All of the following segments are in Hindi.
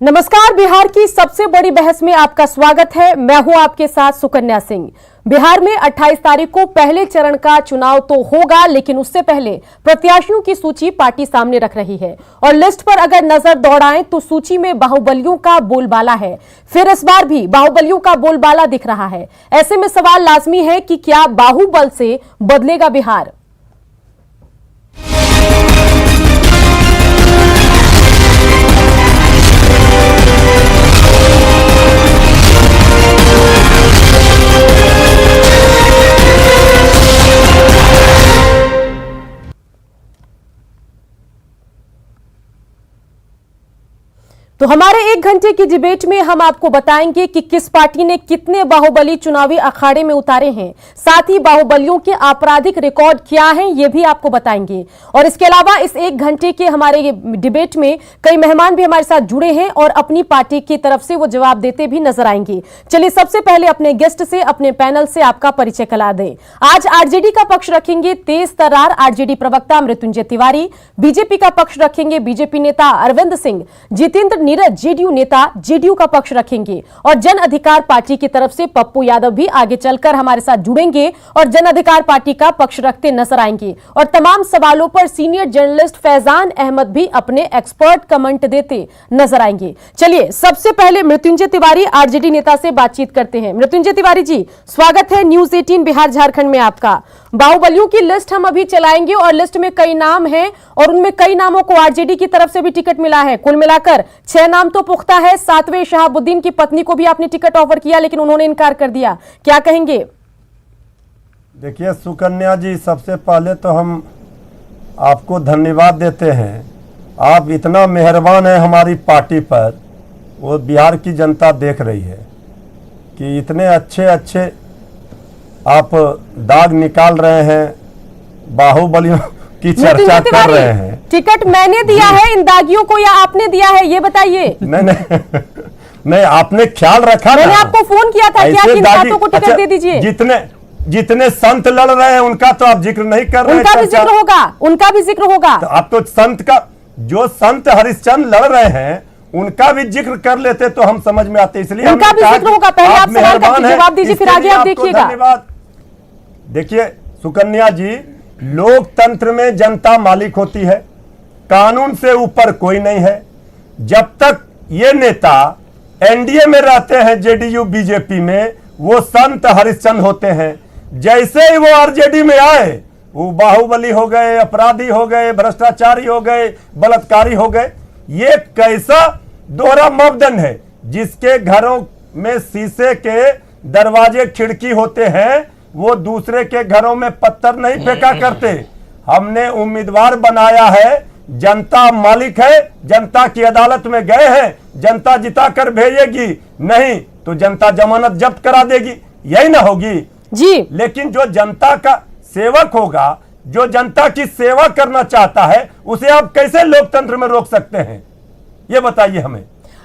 नमस्कार। बिहार की सबसे बड़ी बहस में आपका स्वागत है। मैं हूं आपके साथ सुकन्या सिंह। बिहार में 28 तारीख को पहले चरण का चुनाव तो होगा, लेकिन उससे पहले प्रत्याशियों की सूची पार्टी सामने रख रही है और लिस्ट पर अगर नजर दौड़ाएं तो सूची में बाहुबलियों का बोलबाला है। फिर इस बार भी बाहुबलियों का बोलबाला दिख रहा है। ऐसे में सवाल लाजमी है कि क्या बाहुबल से बदलेगा बिहार? तो हमारे 1 घंटे की डिबेट में हम आपको बताएंगे कि किस पार्टी ने कितने बाहुबली चुनावी अखाड़े में उतारे हैं, साथ ही बाहुबलियों के आपराधिक रिकॉर्ड क्या हैं ये भी आपको बताएंगे। और इसके अलावा इस 1 घंटे के हमारे डिबेट में कई मेहमान भी हमारे साथ जुड़े हैं और अपनी पार्टी की तरफ से वो जवाब देते भी नजर आएंगे। चलिए सबसे पहले अपने गेस्ट से, अपने पैनल से आपका परिचय करा दें। आज आरजेडी का पक्ष रखेंगे तेज तर्रार आरजेडी प्रवक्ता मृत्युंजय तिवारी, बीजेपी का पक्ष रखेंगे बीजेपी नेता अरविंद सिंह, जितेंद्र नीरज जेडीयू नेता जेडीयू का पक्ष रखेंगे और जन अधिकार पार्टी की तरफ से पप्पू यादव भी आगे चलकर हमारे साथ जुड़ेंगे और जन अधिकार पार्टी का पक्ष रखते नजर आएंगे। और तमाम सवालों पर सीनियर जर्नलिस्ट फैजान अहमद भी अपने एक्सपर्ट कमेंट देते नजर आएंगे। चलिए सबसे पहले मृत्युंजय तिवारी आरजेडी नेता से बातचीत करते हैं। मृत्युंजय तिवारी जी, स्वागत है न्यूज 18 बिहार झारखंड में आपका। बाहुबलियों की लिस्ट हम अभी चलाएंगे और लिस्ट में कई नाम हैं और उनमें कई नामों को आरजेडी की तरफ से भी टिकट मिला है। कुल मिलाकर 6 नाम तो पुख्ता है। 7वें शहाबुद्दीन की पत्नी को भी आपने टिकट ऑफर किया, लेकिन उन्होंने इनकार कर दिया। क्या कहेंगे? देखिए सुकन्या जी, सबसे पहले तो हम आपको धन्यवाद देते हैं। आप इतना मेहरबान हैं हमारी पार्टी पर, वो बिहार की जनता देख रही है कि इतने अच्छे आप दाग निकाल रहे हैं, बाहुबलियों की चर्चा कर रहे हैं। टिकट मैंने दिया है इन दागियों को या आपने दिया है, ये बताइए। नहीं, आपने ख्याल रखा। मैंने आपको फोन किया था क्या कि इन बातों को टिकट दे दीजिए। जितने संत लड़ रहे हैं उनका तो आप जिक्र नहीं कर रहे हैं। उनका भी जिक्र होगा, उनका भी जिक्र होगा। तो आप तो संत का, जो संत हरिश्चंद्र लड़ रहे हैं उनका भी जिक्र कर लेते तो हम समझ में आते। इसलिए उनका भी जिक्र होगा। पहले आप सवाल का जवाब दीजिए, फिर आगे आप देखिएगा। धन्यवाद। देखिए सुकन्या जी, लोकतंत्र में जनता मालिक होती है, कानून से ऊपर कोई नहीं है। जब तक ये नेता एनडीए में रहते हैं, जेडीयू बीजेपी में, वो संत हरिश्चंद्र होते हैं। जैसे ही वो आरजेडी में आए, वो बाहुबली हो गए, अपराधी हो गए, भ्रष्टाचारी हो गए, बलात्कारी हो गए। ये कैसा दोहरा मापदंड है? जिसके घरों में शीशे के दरवाजे खिड़की होते हैं, वो दूसरे के घरों में पत्थर नहीं फेंका करते। हमने उम्मीदवार बनाया है, जनता मालिक है, जनता की अदालत में गए हैं, जनता जिता कर भेजेगी, नहीं तो जनता जमानत जब्त करा देगी। यही ना होगी जी। लेकिन जो जनता का सेवक होगा, जो जनता की सेवा करना चाहता है, उसे आप कैसे लोकतंत्र में रोक सकते हैं? ये बताइए हमें।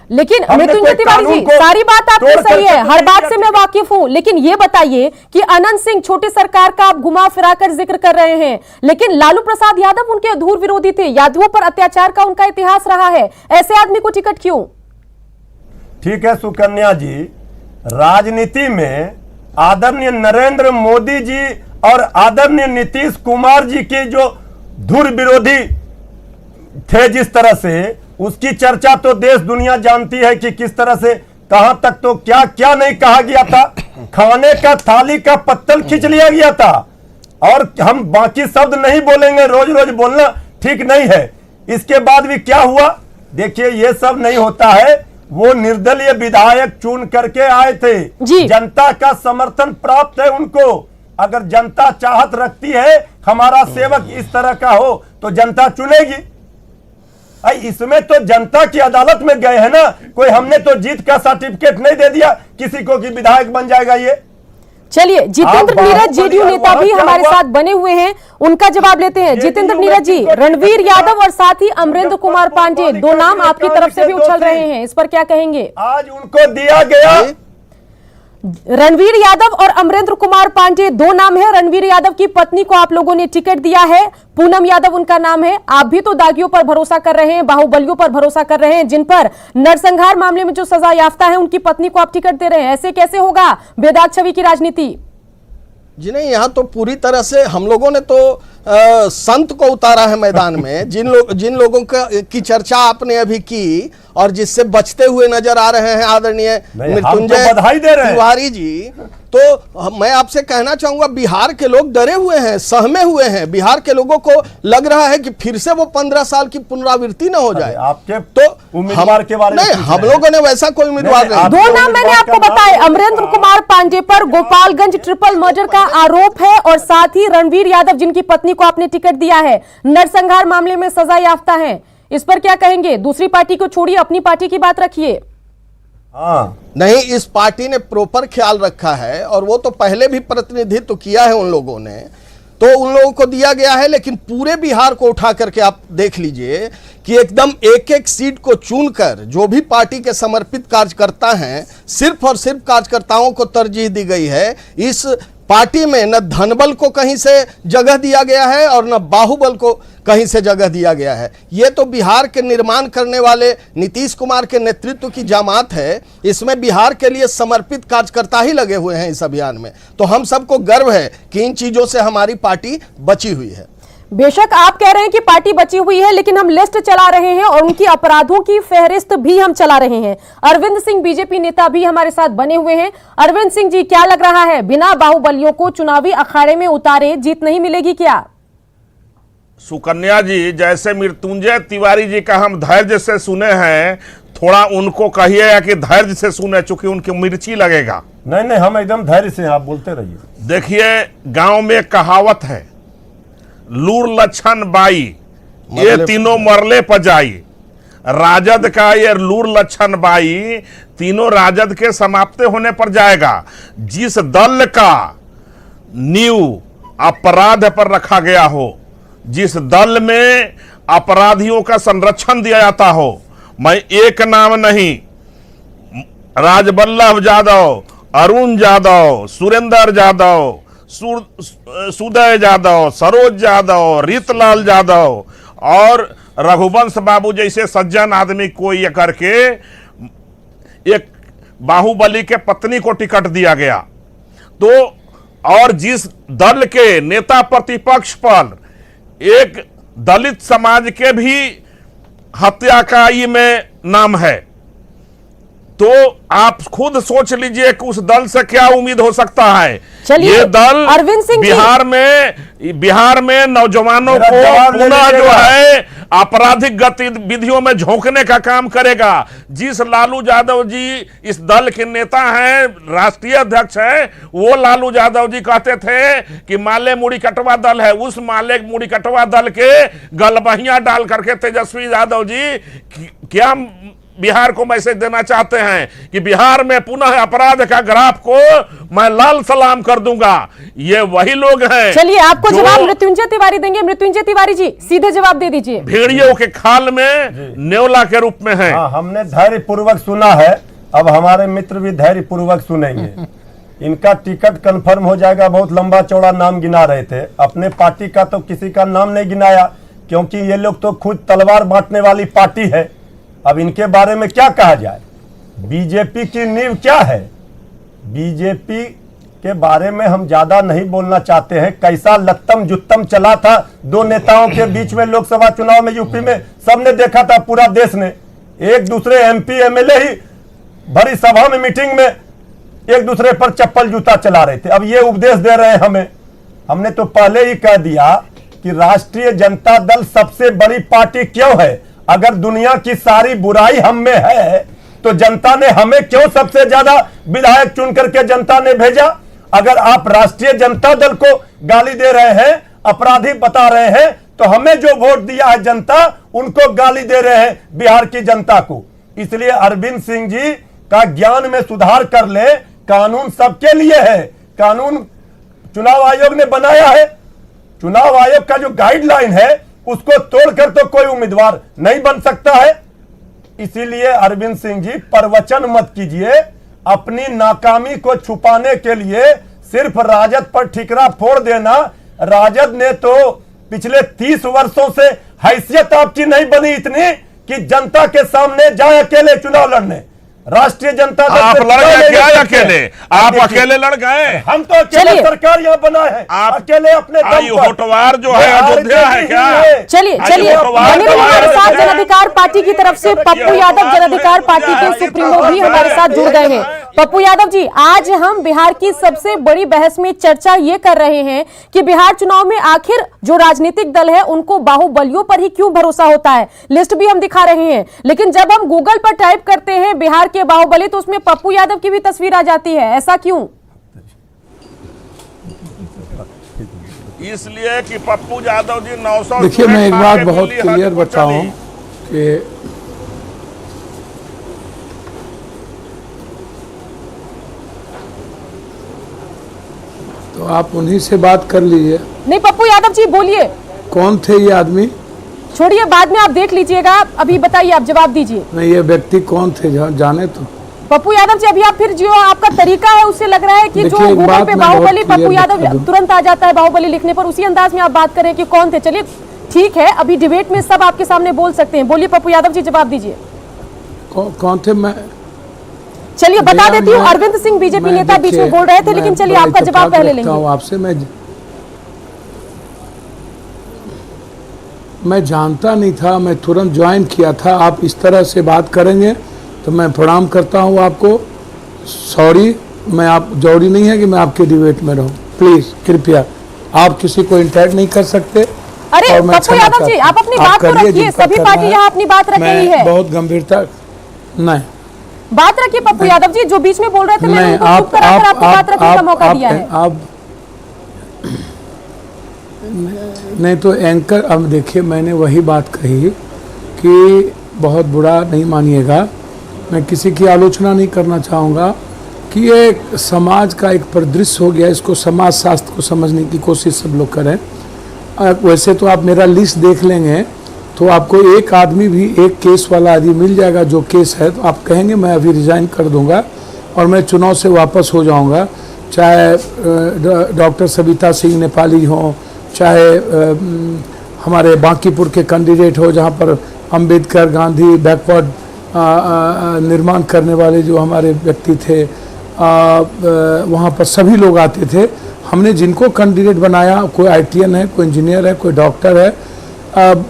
लेकिन मृत्युंजय तिवारी जी, सारी बात आपकी सही है, हर बात से मैं वाकिफ हूं, लेकिन ये बताइए कि अनंत सिंह छोटी सरकार का आप घुमा फिरा कर जिक्र कर रहे हैं, लेकिन लालू प्रसाद यादव उनके अधूर विरोधी थे। यादवों पर अत्याचार का उनका इतिहास रहा है। ऐसे आदमी को टिकट क्यों? ठीक है सुकन्या जी, राजनीति में आदरणीय नरेंद्र मोदी जी और आदरणीय नीतीश कुमार जी के जो धुर विरोधी थे, जिस तरह से उसकी चर्चा तो देश दुनिया जानती है कि किस तरह से, कहां तक तो क्या क्या नहीं कहा गया था। खाने का थाली का पत्तल खींच लिया गया था। और हम बाकी शब्द नहीं बोलेंगे, रोज रोज बोलना ठीक नहीं है। इसके बाद भी क्या हुआ? देखिए, ये सब नहीं होता है। वो निर्दलीय विधायक चुन करके आए थे, जनता का समर्थन प्राप्त है उनको। अगर जनता चाहत रखती है हमारा सेवक इस तरह का हो तो जनता चुनेगी। इसमें तो जनता की अदालत में गए हैं ना, कोई हमने तो जीत का सर्टिफिकेट नहीं दे दिया किसी को कि विधायक बन जाएगा ये। चलिए, जितेंद्र नीरज जेडीयू नेता भी हमारे साथ बने हुए हैं, उनका जवाब लेते हैं। जितेंद्र नीरज जी, रणवीर यादव और साथ ही अमरेंद्र कुमार पांडे, 2 नाम आपकी तरफ से भी उछल रहे हैं, इस पर क्या कहेंगे? आज उनको दिया गया रणवीर यादव और अमरेंद्र कुमार पांडे दो नाम है। रणवीर यादव की पत्नी को आप लोगों ने टिकट दिया है, पूनम यादव उनका नाम है। आप भी तो दागियों पर भरोसा कर रहे हैं, बाहुबलियों पर भरोसा कर रहे हैं, जिन पर नरसंहार मामले में जो सजा याफ्ता है उनकी पत्नी को आप टिकट दे रहे हैं। ऐसे कैसे होगा बेदाग छवि की राजनीति? जी नहीं, यहाँ तो पूरी तरह से हम लोगों ने तो संत को उतारा है मैदान में। जिन लोगों की चर्चा आपने अभी की और जिससे बचते हुए नजर आ रहे हैं आदरणीय मृत्युंजय तिवारी जी, तो मैं आपसे कहना चाहूंगा बिहार के लोग डरे हुए हैं, सहमे हुए हैं। बिहार के लोगों को लग रहा है कि फिर से वो 15 साल की पुनरावृत्ति न हो जाए। आपके तो उम्मीदवार के बारे में नहीं, हम लोगों ने वैसा कोई उम्मीदवार नहीं। दो नाम मैंने आपको बताए, अमरेंद्र कुमार पांडे पर गोपालगंज ट्रिपल मर्डर का आरोप है और साथ ही रणवीर यादव जिनकी पत्नी को आपने टिकट दिया है, नरसंहार मामले में सजा याफ्ता है। इस पर क्या कहेंगे? दूसरी पार्टी को छोड़िए, अपनी पार्टी की बात रखिए। हाँ, नहीं, इस पार्टी ने प्रॉपर ख्याल रखा है और वो तो पहले भी प्रतिनिधित्व किया है उन लोगों ने, तो उन लोगों को दिया गया है। लेकिन पूरे बिहार को उठा करके आप देख लीजिए कि एकदम एक एक सीट को चुनकर जो भी पार्टी के समर्पित कार्यकर्ता हैं, सिर्फ और सिर्फ कार्यकर्ताओं को तरजीह दी गई है। इस पार्टी में न धनबल को कहीं से जगह दिया गया है और न बाहुबल को कहीं से जगह दिया गया है। ये तो बिहार के निर्माण करने वाले नीतीश कुमार के नेतृत्व की जामात है। इसमें बिहार के लिए समर्पित कार्यकर्ता ही लगे हुए हैं इस अभियान में। तो हम सबको गर्व है कि इन चीजों से हमारी पार्टी बची हुई है। बेशक आप कह रहे हैं कि पार्टी बची हुई है, लेकिन हम लिस्ट चला रहे हैं और उनकी अपराधों की फहरिस्त भी हम चला रहे हैं। अरविंद सिंह बीजेपी नेता भी हमारे साथ बने हुए हैं। अरविंद सिंह जी, क्या लग रहा है, बिना बाहुबलियों को चुनावी अखाड़े में उतारे जीत नहीं मिलेगी क्या? सुकन्या जी, जैसे मृत्युंजय तिवारी जी का हम धैर्य से सुने हैं, थोड़ा उनको कहिएगा कि धैर्य से सुने, चूंकि उनकी मिर्ची लगेगा। नहीं, हम एकदम धैर्य से, आप बोलते रहिए। देखिए, गांव में कहावत है, लूर लक्षण बाई ये तीनों मरले पजाई। राजद का ये लूर लक्षण बाई तीनों राजद के समाप्त होने पर जाएगा। जिस दल का नींव अपराध पर रखा गया हो, जिस दल में अपराधियों का संरक्षण दिया जाता हो, मैं एक नाम नहीं, राजबल्लभ यादव, अरुण यादव, सुरेंद्र यादव, सुदय यादव, सरोज यादव, रीतलाल यादव और रघुवंश बाबू जैसे सज्जन आदमी को ये करके एक बाहुबली के पत्नी को टिकट दिया गया। तो और जिस दल के नेता प्रतिपक्ष पर एक दलित समाज के भी हत्याकाई में नाम है, तो आप खुद सोच लीजिए कि उस दल से क्या उम्मीद हो सकता है। ये दल अरविंद सिंह बिहार में नौजवानों को पुनः जो है आपराधिक गतिविधियों में झोंकने का काम करेगा। जिस लालू यादव जी इस दल के नेता हैं, राष्ट्रीय अध्यक्ष हैं, वो लालू यादव जी कहते थे कि माले मुड़ी कटवा दल है। उस माले मुड़ी कटवा दल के गलबहियां डाल करके तेजस्वी यादव जी क्या बिहार को मैसेज देना चाहते हैं कि बिहार में पुनः अपराध का ग्राफ को मैं लाल सलाम कर दूंगा। ये वही लोग हैं। चलिए, आपको जवाब मृत्युंजय तिवारी देंगे। मृत्युंजय तिवारी जी, सीधे जवाब दे दीजिए। भेड़ियों के खाल में नेवला के रूप में है। हमने धैर्य पूर्वक सुना है, अब हमारे मित्र भी धैर्य पूर्वक सुनेंगे। इनका टिकट कंफर्म हो जाएगा। बहुत लंबा चौड़ा नाम गिना रहे थे, अपने पार्टी का तो किसी का नाम नहीं गिनाया, क्योंकि ये लोग तो खुद तलवार बांटने वाली पार्टी है। अब इनके बारे में क्या कहा जाए? बीजेपी की नींव क्या है? बीजेपी के बारे में हम ज्यादा नहीं बोलना चाहते हैं। कैसा लत्तम जुत्तम चला था दो नेताओं के बीच में लोकसभा चुनाव में, यूपी में सबने देखा था, पूरा देश ने। एक दूसरे एमपी एमएलए ही भरी सभा में, मीटिंग में एक दूसरे पर चप्पल जूता चला रहे थे। अब ये उपदेश दे रहे हैं हमें। हमने तो पहले ही कह दिया कि राष्ट्रीय जनता दल सबसे बड़ी पार्टी क्यों है। अगर दुनिया की सारी बुराई हम में है तो जनता ने हमें क्यों सबसे ज्यादा विधायक चुन करके जनता ने भेजा? अगर आप राष्ट्रीय जनता दल को गाली दे रहे हैं, अपराधी बता रहे हैं, तो हमें जो वोट दिया है जनता, उनको गाली दे रहे हैं बिहार की जनता को। इसलिए अरविंद सिंह जी का ज्ञान में सुधार कर ले। कानून सबके लिए है। कानून चुनाव आयोग ने बनाया है। चुनाव आयोग का जो गाइडलाइन है उसको तोड़कर तो कोई उम्मीदवार नहीं बन सकता है। इसीलिए अरविंद सिंह जी, प्रवचन मत कीजिए। अपनी नाकामी को छुपाने के लिए सिर्फ राजद पर ठिकरा फोड़ देना। राजद ने तो पिछले 30 वर्षों से हैसियत आपकी नहीं बनी इतनी कि जनता के सामने जाए अकेले चुनाव लड़ने। राष्ट्रीय जनता दल आप से लड़ गए क्या चुनाव अकेले? आप अकेले लड़ गए? हम तो अकेले सरकार यहाँ बना है, आप अकेले अपने दम आयु पर। होटवार जो है अयोध्या है क्या? चलिए आज चलिए वो प्रवाह बने रहिए प्रवाह हमारे साथ। है। जन अधिकार पार्टी की तरफ से पप्पू यादव जन अधिकार पार्टी के सुप्रीमो भी हमारे साथ जुड़ गए हैं। पप्पू यादव जी, आज हम बिहार की सबसे बड़ी बहस में चर्चा ये कर रहे हैं कि बिहार चुनाव में आखिर जो राजनीतिक दल है उनको बाहुबलियों पर ही क्यों भरोसा होता है। लिस्ट भी हम दिखा रहे हैं, लेकिन जब हम गूगल पर टाइप करते हैं बिहार के बाहुबली तो उसमें पप्पू यादव की भी तस्वीर आ जाती है। ऐसा क्यों? इसलिए कि पप्पू यादव जी 900। देखिए, मैं एक बात बहुत क्लियर बताऊं कि तो आप उन्हीं से बात कर लीजिए। नहीं पप्पू यादव जी बोलिए, कौन थे ये आदमी? छोड़िए बाद में आप देख लीजिएगा, अभी बताइए, आप जवाब दीजिए। नहीं, ये व्यक्ति कौन थे जाने तो। पप्पू यादव जी, अभी आप फिर जो आपका तरीका है उससे लग रहा है कि जो देखिए, एक गूगल बात पे मैं बाहुबली, बहुत पप्पू clear यादव बता दूं। तुरंत आ जाता है बाहुबली लिखने पर, उसी अंदाज में आप बात करें कि कौन थे। चलिए ठीक है, अभी डिबेट में सब आपके सामने बोल सकते हैं। बोलिए पप्पू यादव जी, जवाब दीजिए। कौन थे? मैं चलिए बता भैया, देती हूँ, मैं- अरविंद सिंह बीजेपी मैं नेता बीच में देखिए, बोल रहे थे, मैं लेकिन चलिए बड़ा आपका जवाब इत्तेफाक पहले रखता लेंगे। हूं आपसे। मैं जानता नहीं था, मैं तुरंत ज्वाइन किया था। आप इस तरह से बात करेंगे तो मैं प्रणाम करता हूं आपको। सॉरी, मैं आप जरूरी नहीं है कि मैं आपके डिबेट में रहूं। प्लीज कृपया, आप किसी को इंटरेक्ट नहीं कर सकते। अरे और मैं पप्पू क्षमा यादव जी, चाहता आप हूं। अपनी बात तो करिए रखिए, जिनका सभी करना पार्टी है। यहाँ अपनी बात रख रही मैं है। बहुत गंभीरता नहीं, बात रखिए पप्पू यादव जी, जो बीच में बोल रहे थे मैंने नहीं, उनको चुप कराकर आपको बात रखने का मौका दिया है। आप नहीं तो एंकर, अब देखिए मैंने वही बात कही कि बहुत बुरा नहीं मानिएगा, मैं किसी की आलोचना नहीं करना चाहूँगा कि ये समाज का एक परिदृश्य हो गया। इसको समाज शास्त्र को समझने की कोशिश सब लोग करें। वैसे तो आप मेरा लिस्ट देख लेंगे तो आपको एक आदमी भी, एक केस वाला आदमी मिल जाएगा जो केस है, तो आप कहेंगे मैं अभी रिजाइन कर दूंगा और मैं चुनाव से वापस हो जाऊंगा। चाहे डॉक्टर सविता सिंह नेपाली हो, चाहे हमारे बांकीपुर के कैंडिडेट हो जहां पर अंबेडकर, गांधी, बैकवर्ड निर्माण करने वाले जो हमारे व्यक्ति थे, वहां पर सभी लोग आते थे। हमने जिनको कैंडिडेट बनाया, कोई ITN है, कोई इंजीनियर है, कोई डॉक्टर है। अब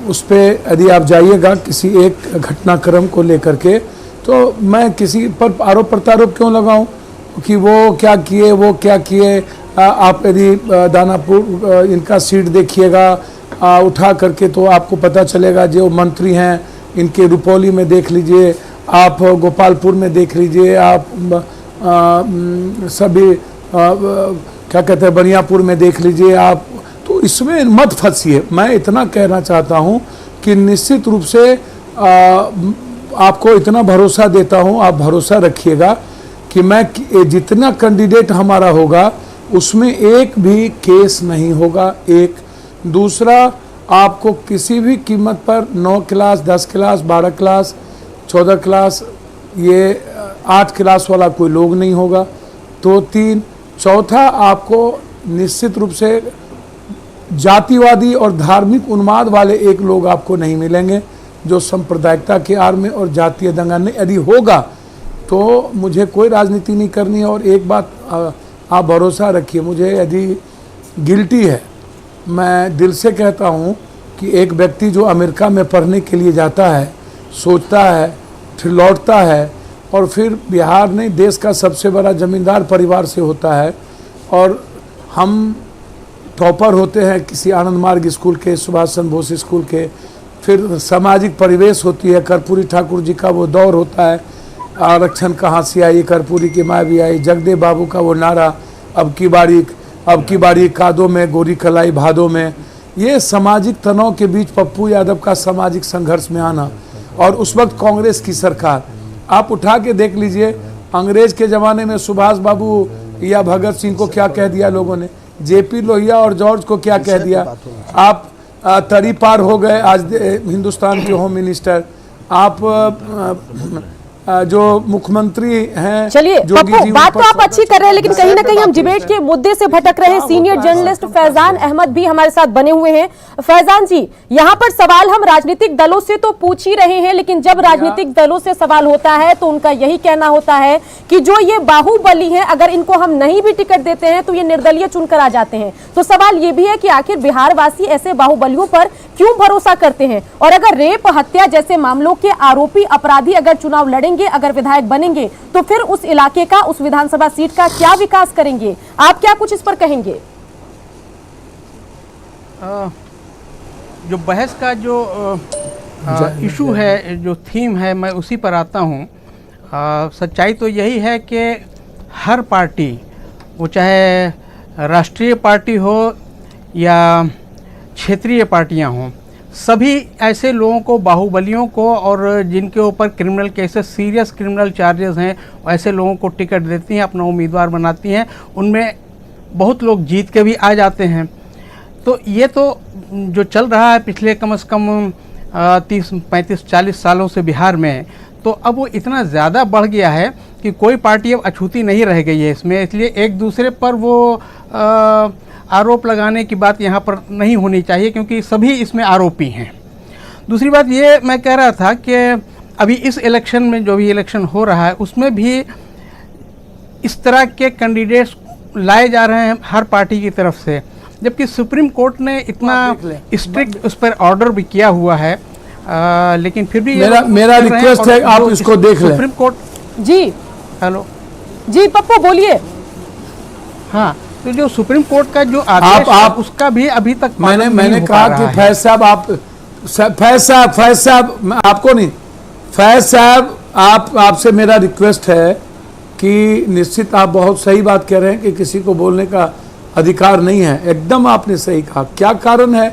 उस पर यदि आप जाइएगा किसी एक घटनाक्रम को लेकर के, तो मैं किसी पर आरोप प्रत्यारोप क्यों लगाऊं कि वो क्या किए, वो क्या किए। आप यदि दानापुर इनका सीट देखिएगा उठा करके तो आपको पता चलेगा जो मंत्री हैं इनके रुपौली में देख लीजिए, आप गोपालपुर में देख लीजिए, आप सभी क्या कहते हैं बनियापुर में देख लीजिए आप। तो इसमें मत फंसिए। मैं इतना कहना चाहता हूं कि निश्चित रूप से आपको इतना भरोसा देता हूं, आप भरोसा रखिएगा कि मैं जितना कैंडिडेट हमारा होगा उसमें एक भी केस नहीं होगा। एक दूसरा, आपको किसी भी कीमत पर 9 क्लास, 10 क्लास, 12 क्लास, 14 क्लास, ये 8 क्लास वाला कोई लोग नहीं होगा। तो 3, चौथा, आपको निश्चित रूप से जातिवादी और धार्मिक उन्माद वाले एक लोग आपको नहीं मिलेंगे जो सांप्रदायिकता के आड़ में और जातीय दंगा नहीं। यदि होगा तो मुझे कोई राजनीति नहीं करनी है। और एक बात आप भरोसा रखिए, मुझे यदि गिल्टी है, मैं दिल से कहता हूँ कि एक व्यक्ति जो अमेरिका में पढ़ने के लिए जाता है, सोचता है, फिर लौटता है और फिर बिहार नहीं देश का सबसे बड़ा जमींदार परिवार से होता है और हम टॉपर होते हैं किसी आनंद मार्ग स्कूल के, सुभाष चंद्र बोस स्कूल के, फिर सामाजिक परिवेश होती है, कर्पूरी ठाकुर जी का वो दौर होता है, आरक्षण कहाँ से आई, कर्पूरी की माँ भी आई, जगदेव बाबू का वो नारा, अब की बारी कादों में, गोरी कलाई भादों में। ये सामाजिक तनाव के बीच पप्पू यादव का सामाजिक संघर्ष में आना और उस वक्त कांग्रेस की सरकार, आप उठा के देख लीजिए अंग्रेज के ज़माने में सुभाष बाबू या भगत सिंह को क्या कह दिया लोगों ने, JP लोहिया और जॉर्ज को क्या कह दिया। आप तरी पार हो गए, आज हिंदुस्तान के होम मिनिस्टर। आप जो मुख्यमंत्री हैं चलिए जोगी पप्पू, जी, बात उन तो पर आप अच्छी कर रहे हैं, लेकिन कहीं ना कहीं हम डिबेट के मुद्दे से भटक रहे हैं। सीनियर जर्नलिस्ट फैजान अहमद भी हमारे साथ बने हुए हैं। फैजान जी, यहाँ पर सवाल हम राजनीतिक दलों से तो पूछ ही रहे हैं, लेकिन जब राजनीतिक दलों से सवाल होता है तो उनका यही कहना होता है कि जो ये बाहुबली है, अगर इनको हम नहीं भी टिकट देते हैं तो ये निर्दलीय चुनकर आ जाते हैं। तो सवाल ये भी है कि आखिर बिहार वासी ऐसे बाहुबलियों पर क्यों भरोसा करते हैं, और अगर रेप, हत्या जैसे मामलों के आरोपी अपराधी अगर चुनाव लड़ेंगे, अगर विधायक बनेंगे, तो फिर उस इलाके का, उस विधानसभा सीट का क्या विकास करेंगे? आप क्या कुछ इस पर कहेंगे? जो बहस का जो इशू है, जो थीम है, मैं उसी पर आता हूँ। सच्चाई तो यही है कि हर पार्टी, वो चाहे राष्ट्रीय पार्टी हो या क्षेत्रीय पार्टियां हों, सभी ऐसे लोगों को, बाहुबलियों को, और जिनके ऊपर criminal cases, serious criminal charges हैं, ऐसे लोगों को टिकट देती हैं, अपना उम्मीदवार बनाती हैं। उनमें बहुत लोग जीत के भी आ जाते हैं। तो ये तो जो चल रहा है पिछले कम से कम 30, 35, 40 सालों से बिहार में, तो अब वो इतना ज़्यादा बढ़ गया है कि कोई पार्टी अब अछूती नहीं रह गई है इसमें। इसलिए एक दूसरे पर वो आरोप लगाने की बात यहाँ पर नहीं होनी चाहिए, क्योंकि सभी इसमें आरोपी हैं। दूसरी बात ये मैं कह रहा था कि अभी इस इलेक्शन में, जो भी इलेक्शन हो रहा है, उसमें भी इस तरह के कैंडिडेट्स लाए जा रहे हैं हर पार्टी की तरफ से, जबकि सुप्रीम कोर्ट ने इतना स्ट्रिक्ट उस पर ऑर्डर भी किया हुआ है। लेकिन फिर भी मेरा रिक्वेस्ट है आप इसको देख लें। सुप्रीम कोर्ट जी, हेलो जी पप्पू बोलिए। हाँ, तो जो सुप्रीम कोर्ट का जो आदेश है, उसका भी अभी तक मैंने कहा कि फैज साहब, फैज साहब आपको नहीं, फैज साहब आपसे मेरा रिक्वेस्ट है कि निश्चित आप बहुत सही बात कह रहे हैं कि किसी को बोलने का अधिकार नहीं है। एकदम आपने सही कहा। क्या कारण है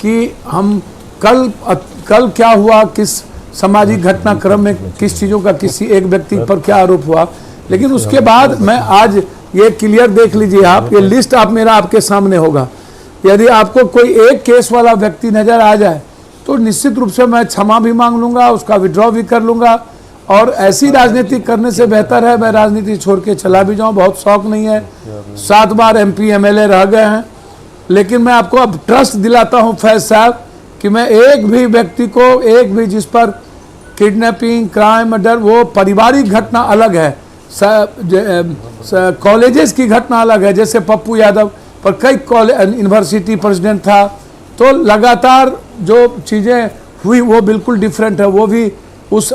कि हम कल क्या हुआ, किस सामाजिक घटनाक्रम में किस चीज़ों का किसी एक व्यक्ति पर क्या आरोप हुआ, लेकिन उसके बाद मैं आज ये क्लियर देख लीजिए आप, ये लिस्ट आपके सामने होगा। यदि आपको कोई एक केस वाला व्यक्ति नजर आ जाए तो निश्चित रूप से मैं क्षमा भी मांग लूंगा, उसका विड्रॉ भी कर लूंगा, और ऐसी राजनीति करने से बेहतर है मैं राजनीति छोड़ के चला भी जाऊं। बहुत शौक नहीं है, 7 बार MP MLA रह गए हैं, लेकिन मैं आपको अब ट्रस्ट दिलाता हूं फैज साहब कि मैं एक भी व्यक्ति को, एक भी जिस पर किडनैपिंग, क्राइम, मर्डर, वो पारिवारिक घटना अलग है, कॉलेजेस की घटना अलग है। जैसे पप्पू यादव पर कई यूनिवर्सिटी प्रेसिडेंट था, तो लगातार जो चीज़ें हुई वो बिल्कुल डिफरेंट है। वो भी उस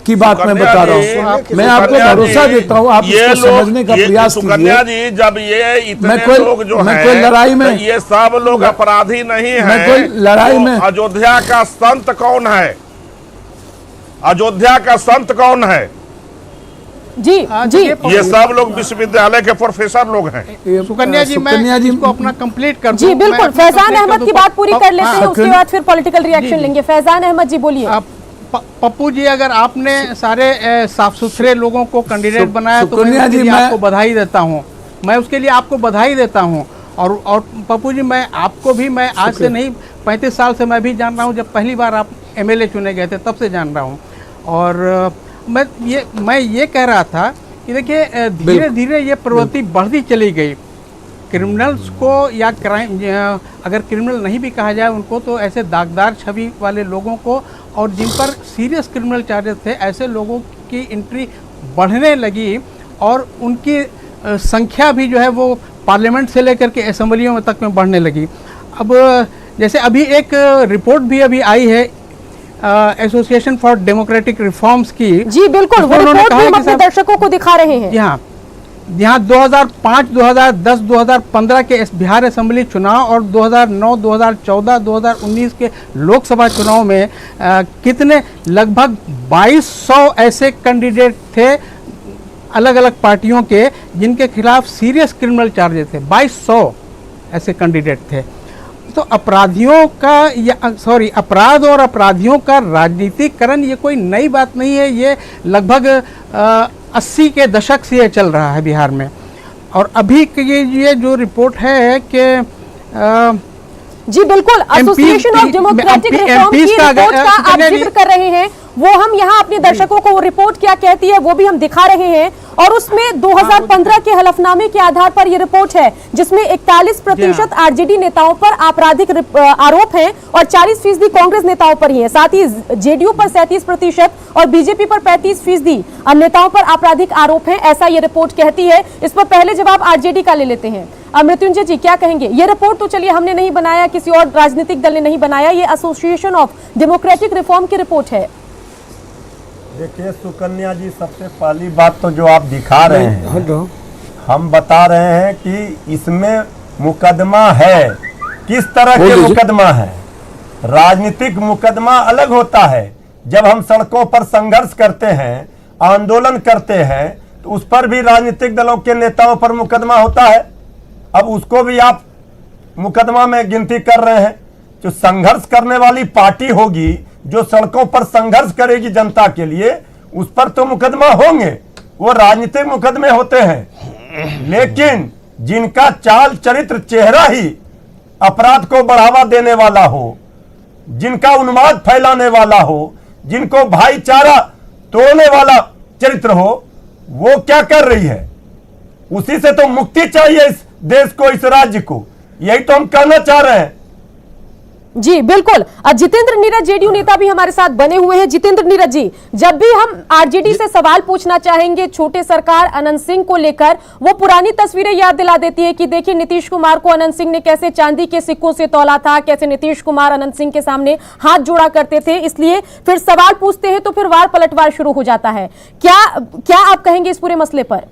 की बात मैं बता रहा हूँ। मैं आपको भरोसा देता हूँ, आप इसको समझने का प्रयास सुकन्या जी, जब ये इतने लोग जो मैं कोई लड़ाई में, ये सब लोग अपराधी नहीं है। मैं कोई लड़ाई में, अयोध्या का संत कौन है? अयोध्या का संत कौन है? जी जी, ये सब लोग विश्वविद्यालय के प्रोफेसर लोग हैं। सुकन्या जी, मैं इसको अपना कंप्लीट कर दूं। जी बिल्कुल, फैजान अहमद की बात पूरी कर लेते हैं, उसके बाद फिर पॉलिटिकल रिएक्शन लेंगे। फैजान अहमद जी बोलिए। पप्पू जी, अगर आपने सारे साफ सुथरे लोगों को कैंडिडेट बनाया तो मैं उसके लिए आपको बधाई देता हूं। मैं उसके लिए आपको बधाई देता हूं। और पप्पू जी, मैं आपको भी, मैं आज से नहीं 35 साल से मैं भी जान रहा हूं। जब पहली बार आप MLA चुने गए थे तब से जान रहा हूं। और मैं ये कह रहा था कि देखिए, धीरे धीरे ये प्रवृत्ति बढ़ती चली गई। क्रिमिनल्स को या क्राइम, अगर क्रिमिनल नहीं भी कहा जाए उनको, तो ऐसे दागदार छवि वाले लोगों को और जिन पर सीरियस क्रिमिनल चार्जेस थे, ऐसे लोगों की एंट्री बढ़ने लगी और उनकी संख्या भी जो है वो पार्लियामेंट से लेकर के असेंबलियों में तक में बढ़ने लगी। अब जैसे अभी एक रिपोर्ट भी अभी आई है एसोसिएशन फॉर डेमोक्रेटिक रिफॉर्म्स की। जी बिल्कुल, वो रिपोर्ट भी हम अपने दर्शकों को दिखा रहे हैं। यहाँ 2005, 2010, 2015 के बिहार असेंबली चुनाव और 2009, 2014, 2019 के लोकसभा चुनाव में कितने, लगभग 2200 ऐसे कैंडिडेट थे अलग अलग पार्टियों के, जिनके खिलाफ सीरियस क्रिमिनल चार्जेस थे। 2200 ऐसे कैंडिडेट थे। तो अपराधियों का, अपराध और अपराधियों का राजनीतिकरण ये कोई नई बात नहीं है। ये लगभग 80 के दशक से ये चल रहा है बिहार में। और अभी ये जो रिपोर्ट है कि जी बिल्कुल, एसोसिएशन ऑफ डेमोक्रेटिक रिफॉर्म्स की रिपोर्ट का आप जिक्र कर रहे हैं, वो हम यहाँ अपने दर्शकों को वो रिपोर्ट क्या कहती है वो भी हम दिखा रहे हैं। और उसमें 2015 के हलफनामे के आधार पर ये रिपोर्ट है जिसमें 41% आरजेडी नेताओं पर आपराधिक आरोप हैं और 40% कांग्रेस नेताओं पर ही है। साथ ही जेडीयू पर 37% और बीजेपी पर 35% नेताओं पर आपराधिक आरोप हैं, ऐसा ये रिपोर्ट कहती है। इस पर पहले जवाब आरजेडी का ले लेते हैं। मृत्युंजय जी क्या कहेंगे? ये रिपोर्ट तो चलिए हमने नहीं बनाया, किसी और राजनीतिक दल ने नहीं बनाया, ये एसोसिएशन ऑफ डेमोक्रेटिक रिफॉर्म की रिपोर्ट है। देखिए सुकन्या जी, सबसे पहली बात तो जो आप दिखा रहे हैं, हम बता रहे हैं कि इसमें मुकदमा है। किस तरह के मुकदमा है? राजनीतिक मुकदमा अलग होता है। जब हम सड़कों पर संघर्ष करते हैं, आंदोलन करते हैं, तो उस पर भी राजनीतिक दलों के नेताओं पर मुकदमा होता है। अब उसको भी आप मुकदमा में गिनती कर रहे हैं। जो संघर्ष करने वाली पार्टी होगी, जो सड़कों पर संघर्ष करेगी जनता के लिए, उस पर तो मुकदमा होंगे, वो राजनीतिक मुकदमे होते हैं। लेकिन जिनका चाल चरित्र चेहरा ही अपराध को बढ़ावा देने वाला हो, जिनका उन्माद फैलाने वाला हो, जिनको भाईचारा तोड़ने वाला चरित्र हो, वो क्या कर रही है? उसी से तो मुक्ति चाहिए इस देश को, इस राज्य को। यही तो हम कहना चाह रहे हैं। जी बिल्कुल। जितेंद्र नीरज जेडीयू नेता भी हमारे साथ बने हुए हैं। जितेंद्र नीरज जी, जब भी हम आरजेडी से सवाल पूछना चाहेंगे छोटे सरकार अनंत सिंह को लेकर, वो पुरानी तस्वीरें याद दिला देती है कि देखिए नीतीश कुमार को अनंत सिंह ने कैसे चांदी के सिक्कों से तौला था, कैसे नीतीश कुमार अनंत सिंह के सामने हाथ जोड़ा करते थे। इसलिए फिर सवाल पूछते हैं तो फिर वार पलटवार शुरू हो जाता है। क्या आप कहेंगे इस पूरे मसले पर?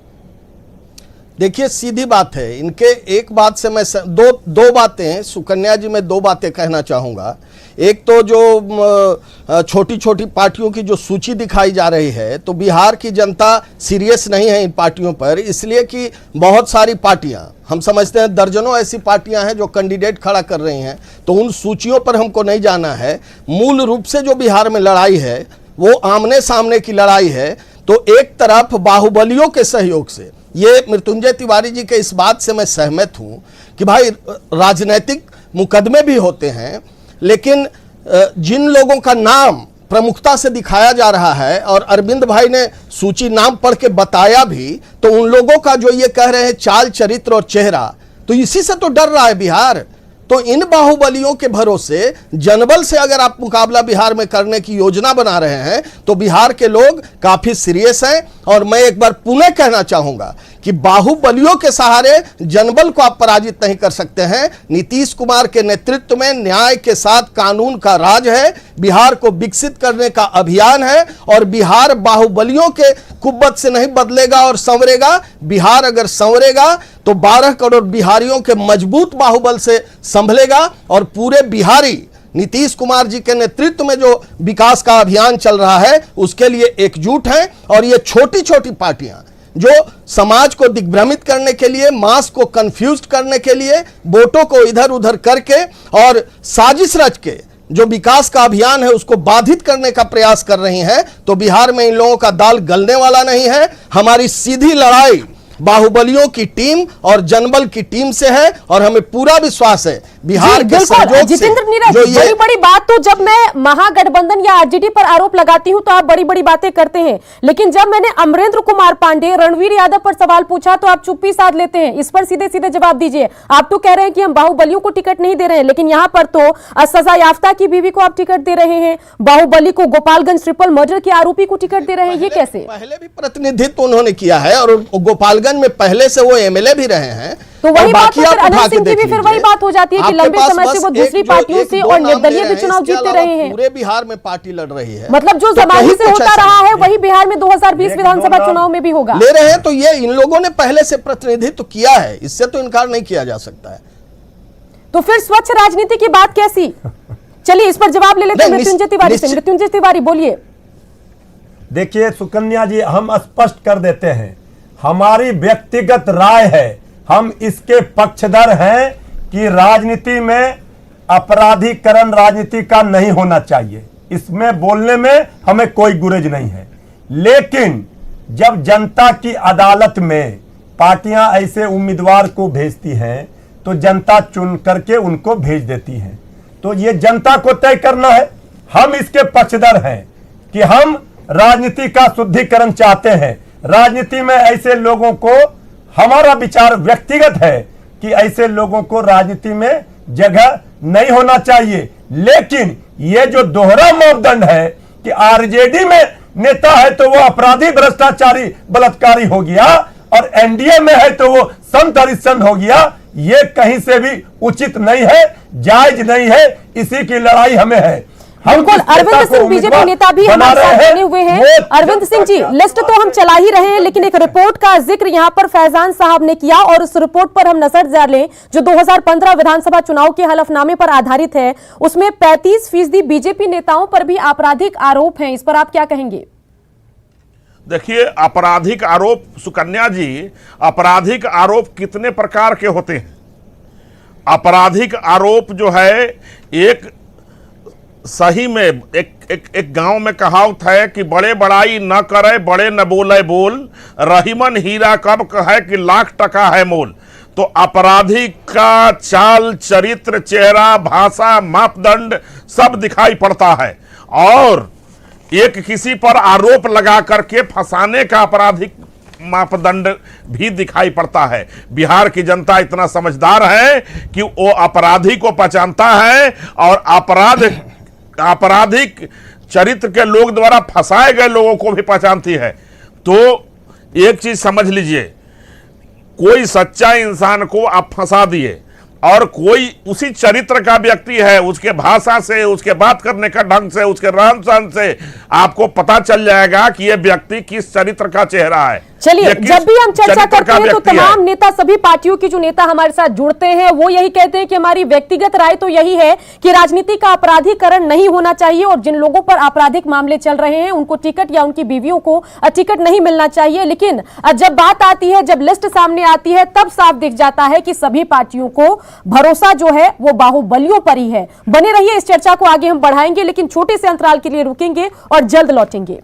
देखिए सीधी बात है, इनके एक बात से मैं दो बातें, सुकन्या जी, मैं दो बातें कहना चाहूँगा। एक तो जो छोटी छोटी पार्टियों की जो सूची दिखाई जा रही है, तो बिहार की जनता सीरियस नहीं है इन पार्टियों पर, इसलिए कि बहुत सारी पार्टियां, हम समझते हैं दर्जनों ऐसी पार्टियां हैं जो कैंडिडेट खड़ा कर रही हैं, तो उन सूचियों पर हमको नहीं जाना है। मूल रूप से जो बिहार में लड़ाई है वो आमने सामने की लड़ाई है। तो एक तरफ बाहुबलियों के सहयोग से, ये मृत्युंजय तिवारी जी के इस बात से मैं सहमत हूं कि भाई राजनीतिक मुकदमे भी होते हैं, लेकिन जिन लोगों का नाम प्रमुखता से दिखाया जा रहा है, और अरविंद भाई ने सूची नाम पढ़ के बताया भी, तो उन लोगों का जो ये कह रहे हैं चाल चरित्र और चेहरा, तो इसी से तो डर रहा है बिहार। तो इन बाहुबलियों के भरोसे जनबल से अगर आप मुकाबला बिहार में करने की योजना बना रहे हैं, तो बिहार के लोग काफी सीरियस हैं। और मैं एक बार पुनः कहना चाहूंगा कि बाहुबलियों के सहारे जनबल को आप पराजित नहीं कर सकते हैं। नीतीश कुमार के नेतृत्व में न्याय के साथ कानून का राज है, बिहार को विकसित करने का अभियान है, और बिहार बाहुबलियों के कुब्बत से नहीं बदलेगा और संवरेगा। बिहार अगर संवरेगा तो 12 करोड़ बिहारियों के मजबूत बाहुबल से संभलेगा, और पूरे बिहारी नीतीश कुमार जी के नेतृत्व में जो विकास का अभियान चल रहा है उसके लिए एकजुट हैं। और ये छोटी छोटी पार्टियां जो समाज को दिग्भ्रमित करने के लिए, मास को कंफ्यूज करने के लिए, वोटों को इधर उधर करके और साजिश रच के जो विकास का अभियान है उसको बाधित करने का प्रयास कर रही हैं, तो बिहार में इन लोगों का दाल गलने वाला नहीं है। हमारी सीधी लड़ाई बाहुबलियों की टीम और जनबल की टीम से है, और हमें पूरा विश्वास है बिहार के सहयोग से। जितेंद्र नीरज, बड़ी बड़ी बात तो जब मैं महागठबंधन या आरजेडी पर आरोप लगाती हूं तो आप बड़ी बड़ी बातें करते हैं, लेकिन जब मैंने अमरेंद्र कुमार पांडे, रणवीर यादव पर सवाल पूछा तो आप चुप्पी साध लेते हैं। इस पर सीधे सीधे जवाब दीजिए। आप तो कह रहे हैं कि हम बाहुबलियों को टिकट नहीं दे रहे हैं, लेकिन यहाँ पर तो सजा याफ्ता की बीवी को आप टिकट दे रहे हैं, बाहुबली को, गोपालगंज ट्रिपल मर्डर के आरोपी को टिकट दे रहे हैं। ये कैसे? पहले भी प्रतिनिधित्व उन्होंने किया है, और गोपालगंज में पहले से वो एमएलए भी रहे हैं। तो वही बात तो फिर अनंत सिंह की भी फिर वही बात हो जाती है कि लंबे समय से वो दूसरी पार्टियों से और निर्दलीय भी चुनाव जीतते रहे हैं। पूरे बिहार में पार्टी लड़ रही है, मतलब जो जमाने से होता रहा है वही बिहार में 2020 विधानसभा चुनाव में भी होगा। ले रहे हैं, तो ये इन लोगों ने पहले से प्रतिनिधित्व किया है, इससे तो इनकार नहीं किया जा सकता है। तो फिर स्वच्छ राजनीति की बात कैसी? चलिए इस पर जवाब ले लेते हैं मृत्युंजय तिवारी से। मृत्युंजय तिवारी बोलिए। देखिए सुकन्या जी, हम स्पष्ट कर देते हैं, हमारी व्यक्तिगत राय है, हम इसके पक्षधर हैं कि राजनीति में अपराधीकरण राजनीति का नहीं होना चाहिए। इसमें बोलने में हमें कोई गुरेज नहीं है। लेकिन जब जनता की अदालत में पार्टियां ऐसे उम्मीदवार को भेजती हैं तो जनता चुन करके उनको भेज देती है, तो ये जनता को तय करना है। हम इसके पक्षधर हैं कि हम राजनीति का शुद्धिकरण चाहते हैं। राजनीति में ऐसे लोगों को, हमारा विचार व्यक्तिगत है कि ऐसे लोगों को राजनीति में जगह नहीं होना चाहिए। लेकिन ये जो दोहरा मापदंड है कि आरजेडी में नेता है तो वो अपराधी, भ्रष्टाचारी, बलात्कारी हो गया, और एनडीए में है तो वो संत हरिश्चंद्र हो गया, ये कहीं से भी उचित नहीं है, जायज नहीं है। इसी की लड़ाई हमें है। बिल्कुल, अरविंद सिंह बीजेपी नेता भी हमारे साथ बने हुए हैं। अरविंद सिंह जी, लिस्ट तो हम चला ही रहे हैं, लेकिन एक रिपोर्ट का जिक्र यहां पर फैजान साहब ने किया, और उस रिपोर्ट पर हम नजर डालें जो 2015 विधानसभा चुनाव के हलफनामे पर आधारित है। उसमें 35% बीजेपी नेताओं पर भी आपराधिक आरोप हैं। इस पर आप क्या कहेंगे? देखिए, आपराधिक आरोप, सुकन्या जी, आपराधिक आरोप कितने प्रकार के होते हैं? आपराधिक आरोप जो है, एक सही में एक गांव में कहावत है कि बड़े बड़ाई न करे, बड़े न बोले बोल, रहीमन हीरा कब कहे कि लाख टका है मोल। तो अपराधी का चाल, चरित्र, चेहरा, भाषा, मापदंड सब दिखाई पड़ता है, और एक किसी पर आरोप लगा करके फंसाने का आपराधिक मापदंड भी दिखाई पड़ता है। बिहार की जनता इतना समझदार है कि वो अपराधी को पहचानता है, और आपराधिक चरित्र के लोग द्वारा फंसाए गए लोगों को भी पहचानती है। तो एक चीज समझ लीजिए, कोई सच्चा इंसान को आप फंसा दिए, और कोई उसी चरित्र का व्यक्ति है, उसके भाषा से, उसके बात करने का ढंग से, उसके रहन सहन से आपको पता चल जाएगा कि यह व्यक्ति किस चरित्र का चेहरा है। चलिए, जब भी हम चर्चा करते हैं तो तमाम नेता, सभी पार्टियों के जो नेता हमारे साथ जुड़ते हैं, वो यही कहते हैं कि हमारी व्यक्तिगत राय तो यही है कि राजनीति का अपराधीकरण नहीं होना चाहिए, और जिन लोगों पर आपराधिक मामले चल रहे हैं उनको टिकट या उनकी बीवियों को टिकट नहीं मिलना चाहिए। लेकिन जब बात आती है, जब लिस्ट सामने आती है, तब साफ दिख जाता है कि सभी पार्टियों को भरोसा जो है वो बाहुबलियों पर ही है। बने रहिए, इस चर्चा को आगे हम बढ़ाएंगे, लेकिन छोटे से अंतराल के लिए रुकेंगे और जल्द लौटेंगे।